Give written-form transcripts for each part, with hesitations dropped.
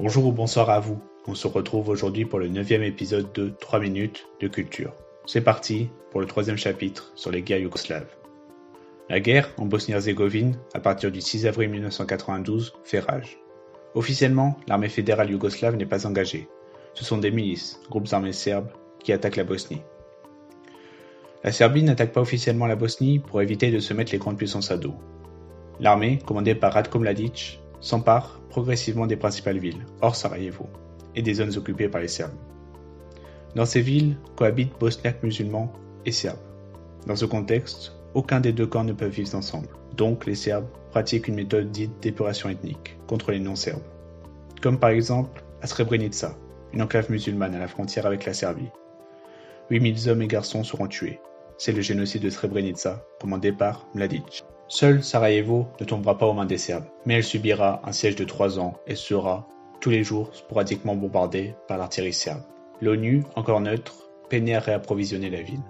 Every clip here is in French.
Bonjour ou bonsoir à vous. On se retrouve aujourd'hui pour le 9e épisode de 3 minutes de culture. C'est parti pour le 3e chapitre sur les guerres yougoslaves. La guerre en Bosnie-Herzégovine, à partir du 6 avril 1992, fait rage. Officiellement, l'armée fédérale yougoslave n'est pas engagée. Ce sont des milices, groupes armés serbes, qui attaquent la Bosnie. La Serbie n'attaque pas officiellement la Bosnie pour éviter de se mettre les grandes puissances à dos. L'armée, commandée par Ratko Mladic, s'empare progressivement des principales villes, hors Sarajevo, et des zones occupées par les Serbes. Dans ces villes cohabitent bosniaques musulmans et Serbes. Dans ce contexte, aucun des deux camps ne peuvent vivre ensemble. Donc les Serbes pratiquent une méthode dite d'épuration ethnique contre les non-Serbes. Comme par exemple à Srebrenica, une enclave musulmane à la frontière avec la Serbie. 8000 hommes et garçons seront tués. C'est le génocide de Srebrenica, commandé par Mladic. Seul Sarajevo ne tombera pas aux mains des Serbes, mais elle subira un siège de 3 ans et sera, tous les jours, sporadiquement bombardée par l'artillerie serbe. L'ONU, encore neutre, peinait à réapprovisionner la ville.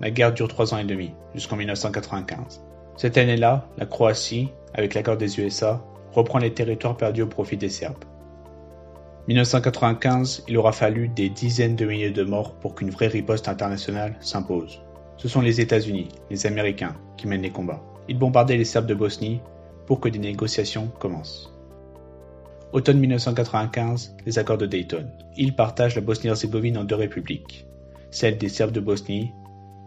La guerre dure 3 ans et demi, jusqu'en 1995. Cette année-là, la Croatie, avec l'accord des USA, reprend les territoires perdus au profit des Serbes. 1995, il aura fallu des dizaines de milliers de morts pour qu'une vraie riposte internationale s'impose. Ce sont les États-Unis, les Américains, qui mènent les combats. Ils bombardaient les Serbes de Bosnie pour que des négociations commencent. Automne 1995, les accords de Dayton. Ils partagent la Bosnie-Herzégovine en 2 républiques, celle des Serbes de Bosnie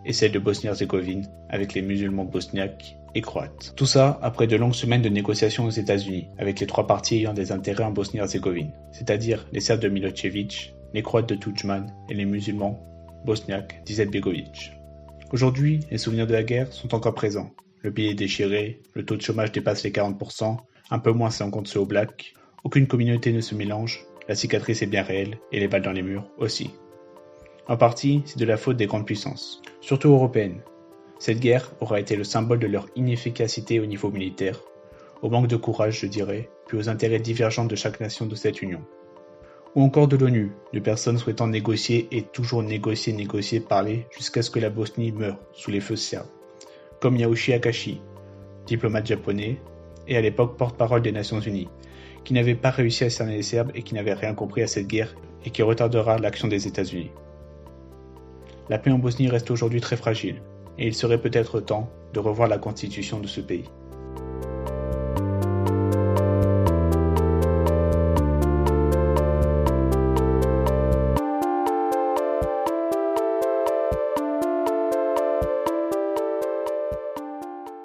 et celle de Bosnie-Herzégovine avec les musulmans bosniaques et croates. Tout ça après de longues semaines de négociations aux États-Unis, avec les 3 parties ayant des intérêts en Bosnie-Herzégovine, c'est-à-dire les Serbes de Milosevic, les Croates de Tudjman et les musulmans bosniaques d'Izetbegovic. Aujourd'hui, les souvenirs de la guerre sont encore présents. Le pays est déchiré, le taux de chômage dépasse les 40%, un peu moins si on compte ceux au black, aucune communauté ne se mélange, la cicatrice est bien réelle et les balles dans les murs aussi. En partie, c'est de la faute des grandes puissances, surtout européennes. Cette guerre aura été le symbole de leur inefficacité au niveau militaire, au manque de courage je dirais, puis aux intérêts divergents de chaque nation de cette union. Ou encore de l'ONU, de personnes souhaitant négocier et toujours négocier, parler jusqu'à ce que la Bosnie meure sous les feux serbes. Comme Yasushi Akashi, diplomate japonais, et à l'époque porte-parole des Nations Unies, qui n'avait pas réussi à cerner les Serbes et qui n'avait rien compris à cette guerre et qui retardera l'action des États-Unis. La paix en Bosnie reste aujourd'hui très fragile, et il serait peut-être temps de revoir la constitution de ce pays.